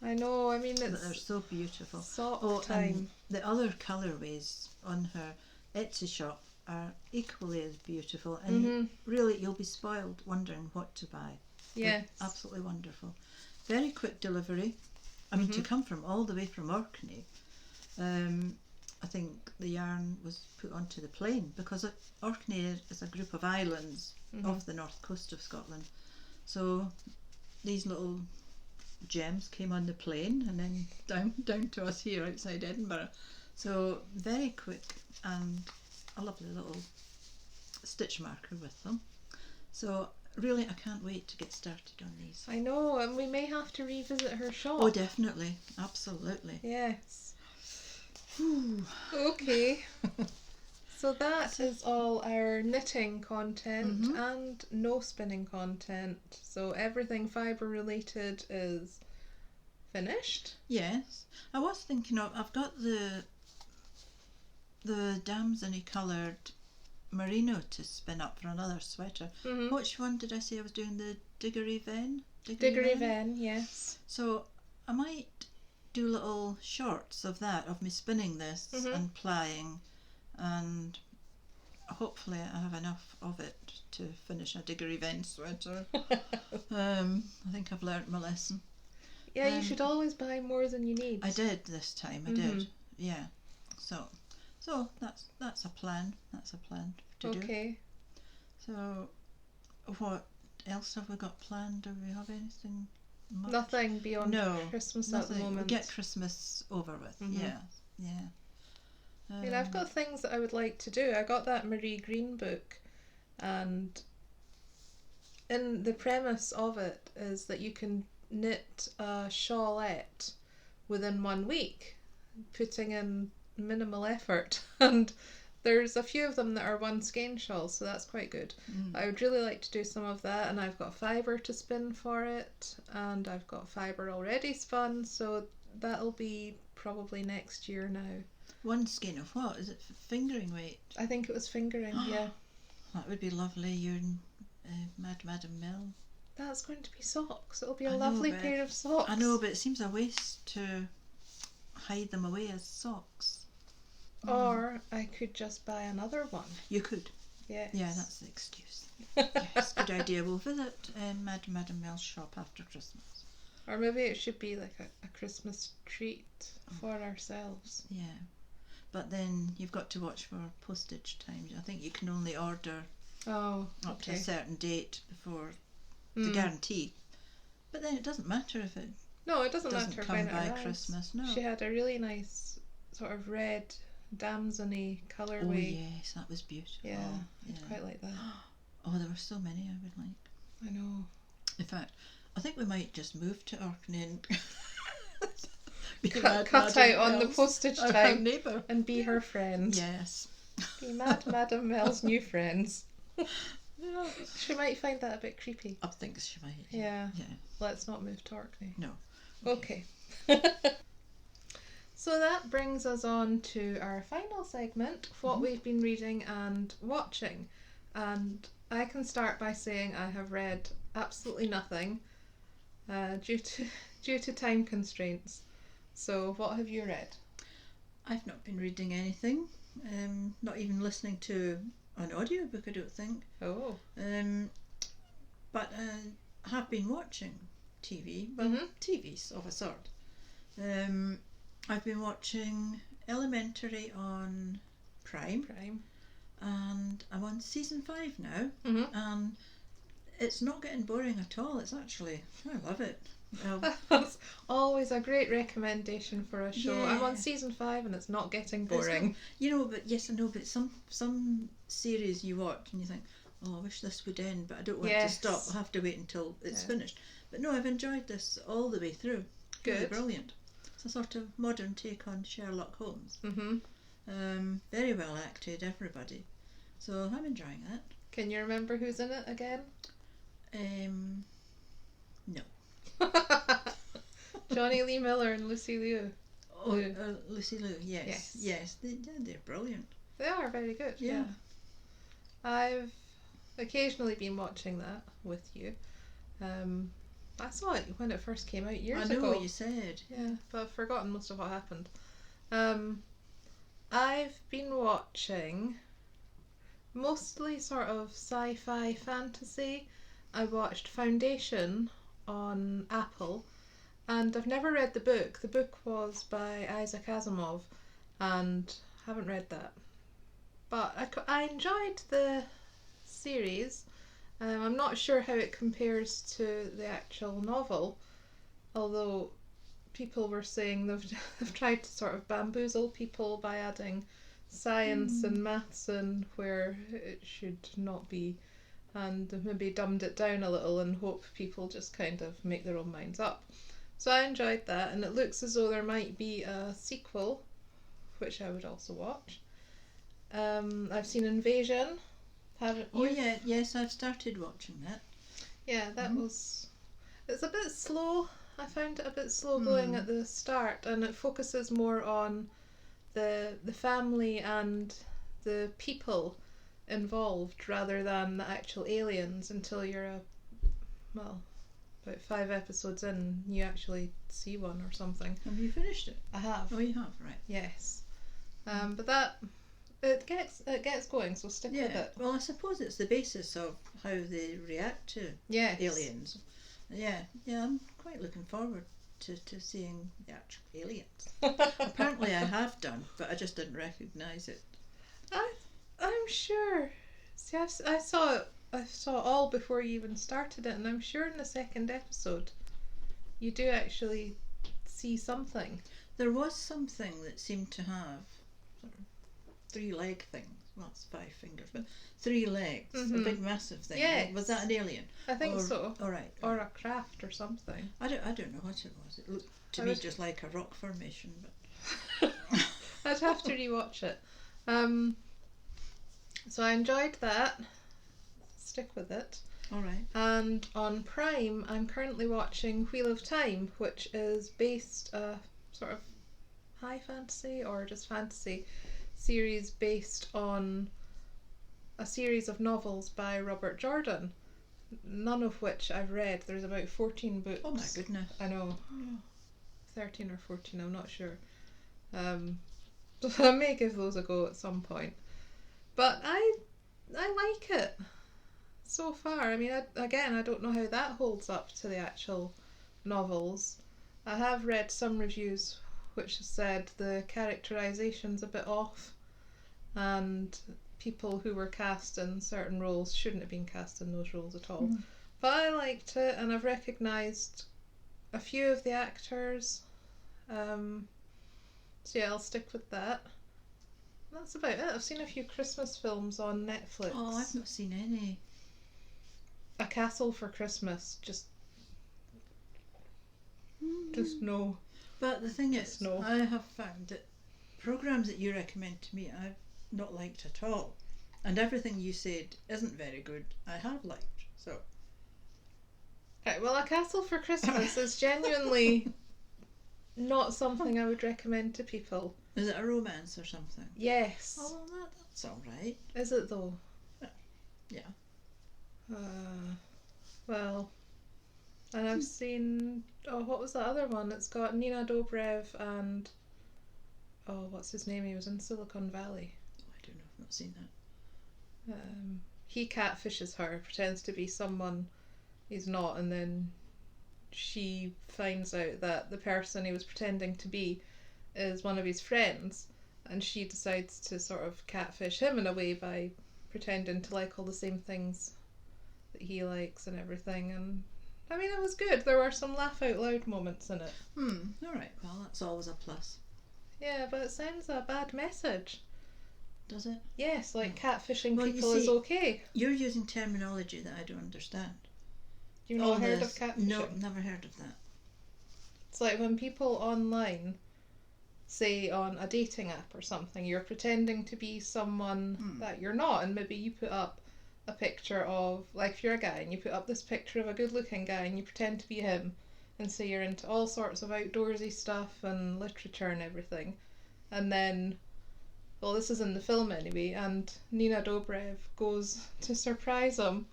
Speaker 1: I know, I mean,
Speaker 2: But
Speaker 1: it's
Speaker 2: they're so beautiful.
Speaker 1: sock time.
Speaker 2: And the other colourways on her Etsy shop are equally as beautiful, and really you'll be spoiled wondering what to buy.
Speaker 1: Yes.
Speaker 2: They're absolutely wonderful. Very quick delivery. I mean, to come from all the way from Orkney, I think the yarn was put onto the plane because Orkney is a group of islands off the north coast of Scotland. So these little gems came on the plane and then down to us here outside Edinburgh. So very quick, and a lovely little stitch marker with them. So really I can't wait to get started on these.
Speaker 1: I know, and we may have to revisit her shop.
Speaker 2: Oh, definitely, absolutely.
Speaker 1: Yes.
Speaker 2: Whew.
Speaker 1: Okay. So that is all our knitting content and no spinning content. So everything fibre related is finished.
Speaker 2: Yes, I was thinking of, I've got the damsony coloured merino to spin up for another sweater. Which one did I say I was doing? The Diggory Ven?
Speaker 1: Diggory Ven, yes.
Speaker 2: So I might do little shorts of that, of me spinning this and plying, and hopefully I have enough of it to finish a Diggory Ven sweater. I think I've learnt my lesson.
Speaker 1: Yeah, you should always buy more than you need.
Speaker 2: I did this time, I did. Yeah. So that's a plan. That's a plan to do.
Speaker 1: Okay.
Speaker 2: So what else have we got planned? Do we have anything much?
Speaker 1: Nothing beyond Christmas at the
Speaker 2: nothing.
Speaker 1: moment.
Speaker 2: We'll get Christmas over with. Yeah.
Speaker 1: I mean, I've got things that I would like to do. I got that Marie Green book, and in the premise of it is that you can knit a shawlette within 1 week, putting in minimal effort, and there's a few of them that are 1 skein shawls, so that's quite good. I would really like to do some of that, and I've got fibre to spin for it, and I've got fibre already spun, so that'll be probably next year now.
Speaker 2: 1 skein of what? Is it fingering weight?
Speaker 1: I think it was fingering, yeah.
Speaker 2: That would be lovely. You're Madam Mill.
Speaker 1: That's going to be socks. It'll be a lovely pair of socks.
Speaker 2: I know, but it seems a waste to hide them away as socks.
Speaker 1: Or I could just buy another one.
Speaker 2: You could.
Speaker 1: Yes.
Speaker 2: Yeah, that's the excuse. Yes, good idea. We'll visit Madam Mill's shop after Christmas.
Speaker 1: Or maybe it should be like a Christmas treat for ourselves.
Speaker 2: Yeah. But then you've got to watch for postage times. I think you can only order up to a certain date before the guarantee. But then it doesn't matter if it
Speaker 1: doesn't
Speaker 2: doesn't
Speaker 1: matter
Speaker 2: come
Speaker 1: when it
Speaker 2: by
Speaker 1: arrives.
Speaker 2: Christmas. No.
Speaker 1: She had a really nice sort of red damsony colourway.
Speaker 2: Oh yes, that was beautiful.
Speaker 1: Yeah, I'd quite like that.
Speaker 2: Oh, there were so many I would like.
Speaker 1: I know.
Speaker 2: In fact, I think we might just move to Orkney and
Speaker 1: cut out on the postage time
Speaker 2: neighbour
Speaker 1: and be her friend.
Speaker 2: Yes.
Speaker 1: Be Madam Mel's new friends. She might find that a bit creepy.
Speaker 2: I think she might.
Speaker 1: Yeah.
Speaker 2: Yeah.
Speaker 1: Let's not move to Orkney.
Speaker 2: No.
Speaker 1: Okay. So that brings us on to our final segment, what we've been reading and watching. And I can start by saying I have read absolutely nothing due to time constraints. So what have you read?
Speaker 2: I've not been reading anything, not even listening to an audiobook, I don't think.
Speaker 1: Oh.
Speaker 2: But I have been watching TV, TVs of a sort. I've been watching Elementary on Prime. And I'm on season 5 now, and it's not getting boring at all. It's actually, I love it.
Speaker 1: That's always a great recommendation for a show.
Speaker 2: Yeah.
Speaker 1: I'm on season 5 and it's not getting boring.
Speaker 2: But yes, I know, but some series you watch and you think, oh, I wish this would end, but I don't want to stop. I'll have to wait until it's finished. But no, I've enjoyed this all the way through.
Speaker 1: Good.
Speaker 2: Really brilliant. It's a sort of modern take on Sherlock Holmes. Very well acted, everybody. So I'm enjoying that.
Speaker 1: Can you remember who's in it again?
Speaker 2: No.
Speaker 1: Johnny Lee Miller and Lucy Liu.
Speaker 2: Lucy Liu, yes. They're brilliant.
Speaker 1: They are very good, yeah. I've occasionally been watching that with you. I saw it when it first came out years ago.
Speaker 2: I know what you said.
Speaker 1: Yeah, but I've forgotten most of what happened. I've been watching mostly sort of sci-fi fantasy. I watched Foundation on Apple, and I've never read the book. The book was by Isaac Asimov, and haven't read that. But I enjoyed the series. I'm not sure how it compares to the actual novel, although people were saying they've tried to sort of bamboozle people by adding science and maths in where it should not be, and maybe dumbed it down a little and hope people just kind of make their own minds up. So I enjoyed that, and it looks as though there might be a sequel, which I would also watch. I've seen Invasion. Haven't you?
Speaker 2: Oh yeah, yes, I've started watching that.
Speaker 1: Yeah, that was... It's a bit slow. I found it a bit slow going at the start, and it focuses more on the family and the people involved rather than the actual aliens until you're about 5 episodes in, you actually see one or something.
Speaker 2: Have you finished it?
Speaker 1: I have.
Speaker 2: Oh, you have, right.
Speaker 1: Yes. But that it gets going, so stick with it.
Speaker 2: Well, I suppose it's the basis of how they react to aliens. Yeah, I'm quite looking forward to seeing the actual aliens. Apparently I have done, but I just didn't recognise it.
Speaker 1: I'm sure. See, I saw it all before you even started it, and I'm sure in the second episode you do actually see something.
Speaker 2: There was something that seemed to have sort of 3-leg things. Well, it's 5 fingers, but 3 legs. A big massive thing.
Speaker 1: Yes.
Speaker 2: Was that an alien?
Speaker 1: I think so.
Speaker 2: All right.
Speaker 1: Or a craft or something.
Speaker 2: I don't know what it was. It looked to me just like a rock formation, but
Speaker 1: I'd have to rewatch it. So I enjoyed that. Stick with it.
Speaker 2: All right.
Speaker 1: And on Prime, I'm currently watching Wheel of Time, which is based sort of high fantasy or just fantasy series based on a series of novels by Robert Jordan, none of which I've read. There's about 14 books.
Speaker 2: Oh my goodness.
Speaker 1: I know. 13 or 14, I'm not sure. So I may give those a go at some point. But I like it so far. I mean, I don't know how that holds up to the actual novels. I have read some reviews which have said the characterization's a bit off, and people who were cast in certain roles shouldn't have been cast in those roles at all. But I liked it, and I've recognised a few of the actors. So yeah, I'll stick with that. That's about it. I've seen a few Christmas films on Netflix.
Speaker 2: Oh, I've not seen any.
Speaker 1: A Castle for Christmas, just no.
Speaker 2: But the thing is,
Speaker 1: no.
Speaker 2: I have found that programmes that you recommend to me I've not liked at all, and everything you said isn't very good I have liked. So
Speaker 1: right, well, A Castle for Christmas is genuinely not something I would recommend to people.
Speaker 2: Is it a romance or something?
Speaker 1: Yes.
Speaker 2: Oh, well, that's all right.
Speaker 1: Is it though?
Speaker 2: Yeah.
Speaker 1: Well, and I've seen, what was that other one? It's got Nina Dobrev and, what's his name? He was in Silicon Valley.
Speaker 2: Oh, I don't know. I've not seen that.
Speaker 1: He catfishes her, pretends to be someone he's not, and then she finds out that the person he was pretending to be is one of his friends, and she decides to sort of catfish him in a way by pretending to like all the same things that he likes and everything. And I mean, it was good. There were some laugh out loud moments in it.
Speaker 2: All right. Well, that's always a plus.
Speaker 1: Yeah, but it sends a bad message.
Speaker 2: Does it?
Speaker 1: Yes, like catfishing
Speaker 2: Well,
Speaker 1: people is okay.
Speaker 2: You're using terminology that I don't understand.
Speaker 1: You've not heard of catfishing?
Speaker 2: No, never heard of that.
Speaker 1: It's like when people online, say on a dating app or something, you're pretending to be someone that you're not, and maybe you put up a picture of, like if you're a guy and you put up this picture of a good looking guy and you pretend to be him and say you're into all sorts of outdoorsy stuff and literature and everything, and then, well, this is in the film anyway, and Nina Dobrev goes to surprise him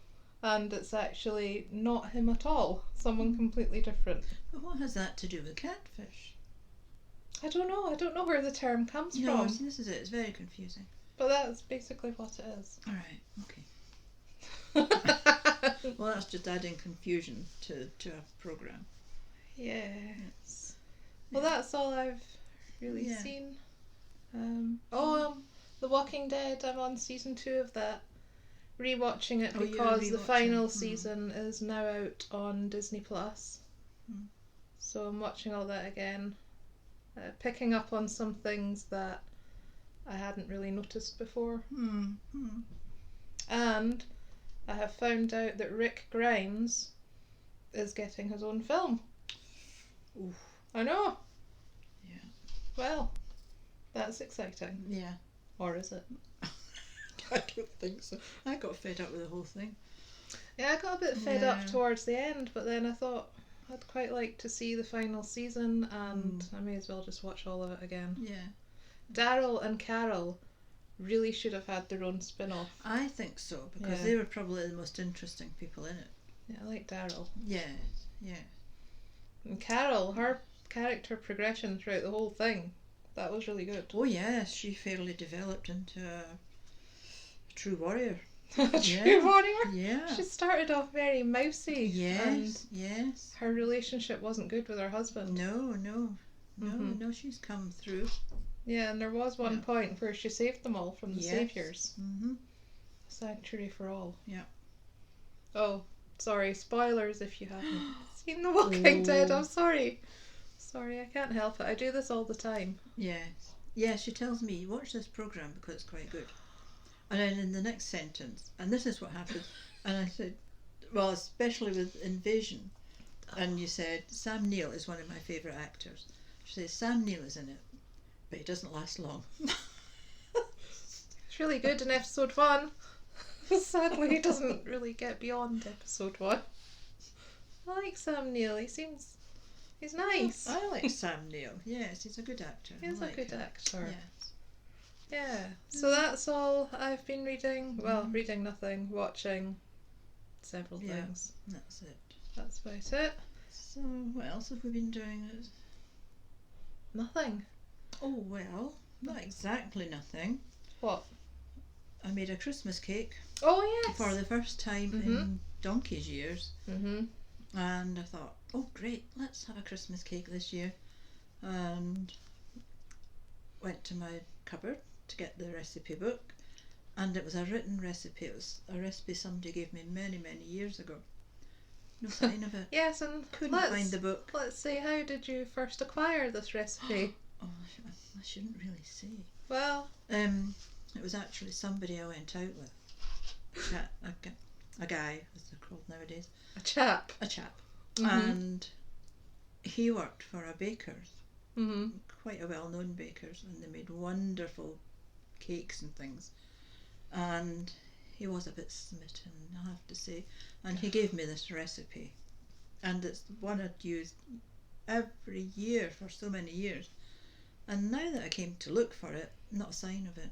Speaker 1: and it's actually not him at all, someone completely different.
Speaker 2: But what has that to do with catfish?
Speaker 1: I don't know where the term comes
Speaker 2: No,
Speaker 1: from.
Speaker 2: this is it. It's very confusing.
Speaker 1: But that's basically what it is.
Speaker 2: All right, okay. Well, that's just adding confusion to a programme.
Speaker 1: Yes. Well, that's all I've really seen. The Walking Dead, I'm on season 2 of that. Rewatching it because the final season is now out on Disney Plus. So I'm watching all that again. Picking up on some things that I hadn't really noticed before. And I have found out that Rick Grimes is getting his own film.
Speaker 2: Oof.
Speaker 1: I know.
Speaker 2: Yeah.
Speaker 1: Well, that's exciting.
Speaker 2: Yeah.
Speaker 1: Or is it?
Speaker 2: I don't think so. I got fed up with the whole thing.
Speaker 1: Yeah, I got a bit fed up towards the end, but then I thought I'd quite like to see the final season, and I may as well just watch all of it again.
Speaker 2: Yeah.
Speaker 1: Daryl and Carol really should have had their own spin-off.
Speaker 2: I think so, because they were probably the most interesting people in it.
Speaker 1: Yeah, I like Daryl.
Speaker 2: Yeah.
Speaker 1: And Carol, her character progression throughout the whole thing, that was really good.
Speaker 2: Oh yes, she fairly developed into a true warrior.
Speaker 1: A true warrior?
Speaker 2: Yeah.
Speaker 1: She started off very mousy.
Speaker 2: Yes.
Speaker 1: Her relationship wasn't good with her husband.
Speaker 2: No, she's come through.
Speaker 1: Yeah, and there was one point where she saved them all from the saviours.
Speaker 2: Mm-hmm.
Speaker 1: Sanctuary for all.
Speaker 2: Yeah.
Speaker 1: Oh, sorry, spoilers if you haven't seen The Walking Dead. I'm sorry. Sorry, I can't help it. I do this all the time.
Speaker 2: Yes. Yeah, she tells me, watch this programme because it's quite good. And then in the next sentence, and this is what happened, and I said, well, especially with Invasion, and you said, Sam Neill is one of my favourite actors. She says, Sam Neill is in it, but he doesn't last long.
Speaker 1: It's really good in episode 1. Sadly, he doesn't really get beyond episode 1. I like Sam Neill. He's nice.
Speaker 2: I like Sam Neill. Yes, he's a good actor.
Speaker 1: He's a good actor.
Speaker 2: Yes.
Speaker 1: Yeah. So that's all I've been reading. Well, reading nothing, watching several things.
Speaker 2: That's it.
Speaker 1: That's about it.
Speaker 2: So what else have we been doing?
Speaker 1: Nothing.
Speaker 2: Oh well, not exactly nothing.
Speaker 1: What?
Speaker 2: I made a Christmas cake.
Speaker 1: Oh yes.
Speaker 2: For the first time in donkey's years.
Speaker 1: Mm-hmm.
Speaker 2: And I thought, oh great, let's have a Christmas cake this year. And went to my cupboard to get the recipe book, and it was a written recipe. It was a recipe somebody gave me many, many years ago. No sign of it.
Speaker 1: Yes, and
Speaker 2: couldn't find the book.
Speaker 1: Let's see, how did you first acquire this recipe?
Speaker 2: Oh, I shouldn't really say.
Speaker 1: Well,
Speaker 2: it was actually somebody I went out with. A guy, as they're called nowadays.
Speaker 1: A chap.
Speaker 2: And he worked for a baker's.
Speaker 1: Mm-hmm.
Speaker 2: Quite a well-known baker's, and they made wonderful cakes and things. And he was a bit smitten, I have to say. And he gave me this recipe, and it's one I'd used every year for so many years. And now that I came to look for it, not a sign of it.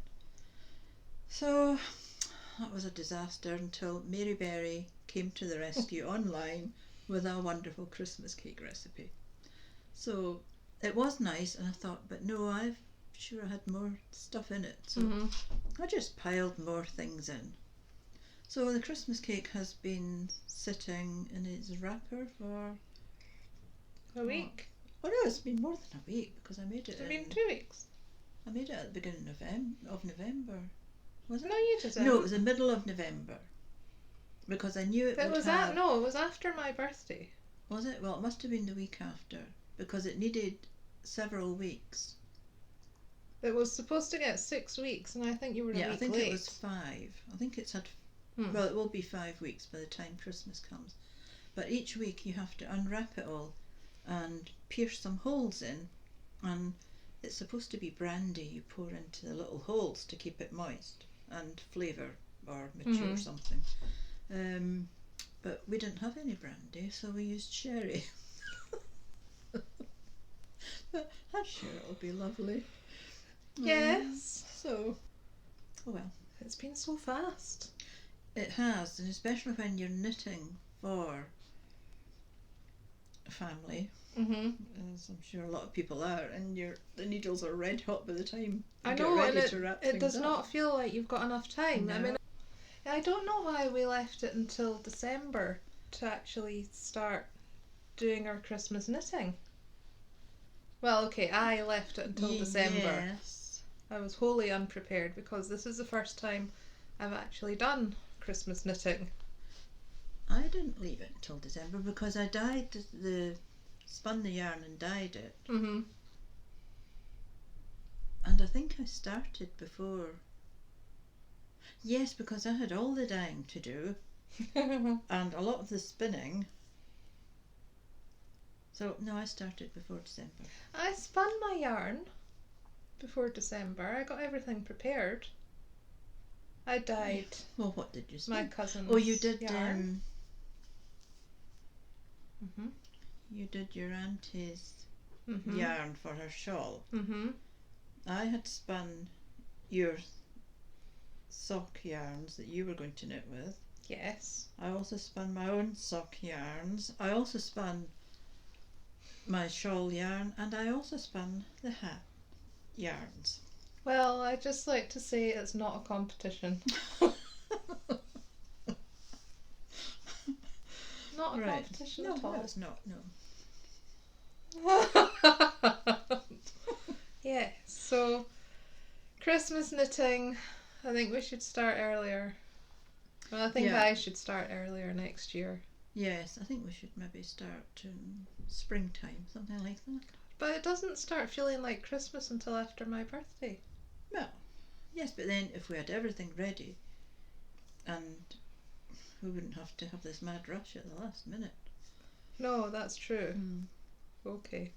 Speaker 2: So that was a disaster until Mary Berry came to the rescue online with a wonderful Christmas cake recipe. So it was nice, and I thought, but no, I'm sure I had more stuff in it. So I just piled more things in. So the Christmas cake has been sitting in its wrapper for
Speaker 1: a week.
Speaker 2: Oh no, it's been more than a week because I made it.
Speaker 1: It's been 2 weeks.
Speaker 2: I made it at the beginning of November. Was it?
Speaker 1: No, you didn't.
Speaker 2: No, it was the middle of November because I knew it would have.
Speaker 1: No, it was after my birthday.
Speaker 2: Was it? Well, it must have been the week after because it needed several weeks.
Speaker 1: It was supposed to get 6 weeks, and I think you were a week late.
Speaker 2: Yeah, I think it was 5. I think it's had. Well, it will be 5 weeks by the time Christmas comes. But each week you have to unwrap it all and pierce some holes in, and it's supposed to be brandy you pour into the little holes to keep it moist and flavour or mature something. But we didn't have any brandy, so we used sherry. But I'm sure it'll be lovely.
Speaker 1: Yes.
Speaker 2: So, oh well.
Speaker 1: It's been so fast.
Speaker 2: It has, and especially when you're knitting for a family, as I'm sure a lot of people are, and the needles are red hot by the time you get ready to wrap things up.
Speaker 1: It does not feel like you've got enough time.
Speaker 2: No.
Speaker 1: I mean, I don't know why we left it until December to actually start doing our Christmas knitting. Well, okay, I left it until December.
Speaker 2: Yes.
Speaker 1: I was wholly unprepared because this is the first time I've actually done Christmas knitting.
Speaker 2: I didn't leave it until December because I spun the yarn and dyed it. And I think I started before. Yes, because I had all the dyeing to do and a lot of the spinning. So no, I started before December.
Speaker 1: I spun my yarn before December. I got everything prepared. I dyed.
Speaker 2: Well, what did you spin?
Speaker 1: My cousin's.
Speaker 2: Oh, you did.
Speaker 1: Yarn.
Speaker 2: You did your auntie's yarn for her shawl. I had spun your sock yarns that you were going to knit with.
Speaker 1: Yes.
Speaker 2: I also spun my own sock yarns. I also spun my shawl yarn, and I also spun the hat yarns.
Speaker 1: Well, I just like to say it's not a competition. Not a competition at all.
Speaker 2: No, it's not, no.
Speaker 1: Yeah, so Christmas knitting, I think we should start earlier. Well, I think I should start earlier next year.
Speaker 2: Yes, I think we should maybe start in springtime, something like that.
Speaker 1: But it doesn't start feeling like Christmas until after my birthday.
Speaker 2: Well, yes, but then if we had everything ready, and we wouldn't have to have this mad rush at the last minute.
Speaker 1: No, that's true. Okay.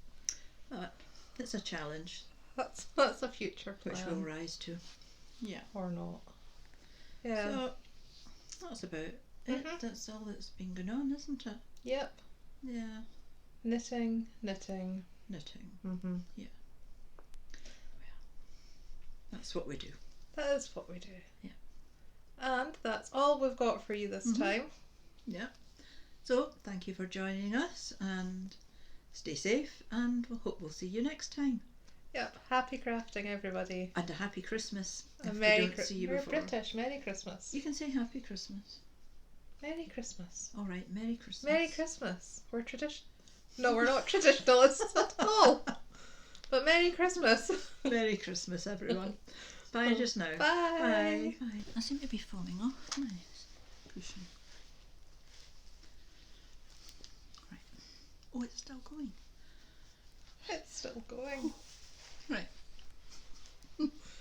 Speaker 2: But it's a challenge.
Speaker 1: That's a future plan.
Speaker 2: Which we'll rise to. Yeah.
Speaker 1: Or not. Yeah.
Speaker 2: So, that's about it. That's all that's been going on, isn't it?
Speaker 1: Yep.
Speaker 2: Yeah.
Speaker 1: Knitting.
Speaker 2: Yeah.
Speaker 1: Well,
Speaker 2: that's what we do.
Speaker 1: that is what we do.
Speaker 2: Yeah.
Speaker 1: And that's all we've got for you this time.
Speaker 2: Yeah. So, thank you for joining us, and stay safe, and we hope we'll see you next time.
Speaker 1: Yep. Happy crafting, everybody.
Speaker 2: And a happy Christmas.
Speaker 1: And
Speaker 2: if we don't see you
Speaker 1: We're
Speaker 2: before.
Speaker 1: British. Merry Christmas.
Speaker 2: You can say happy Christmas.
Speaker 1: Merry Christmas.
Speaker 2: All right, Merry Christmas.
Speaker 1: Merry Christmas. We're No, we're not traditionalists at all. But Merry Christmas.
Speaker 2: Merry Christmas, everyone. Bye just now.
Speaker 1: Bye.
Speaker 2: Bye. I seem to be falling off my cushion. Right. Oh, it's still going.
Speaker 1: It's still going.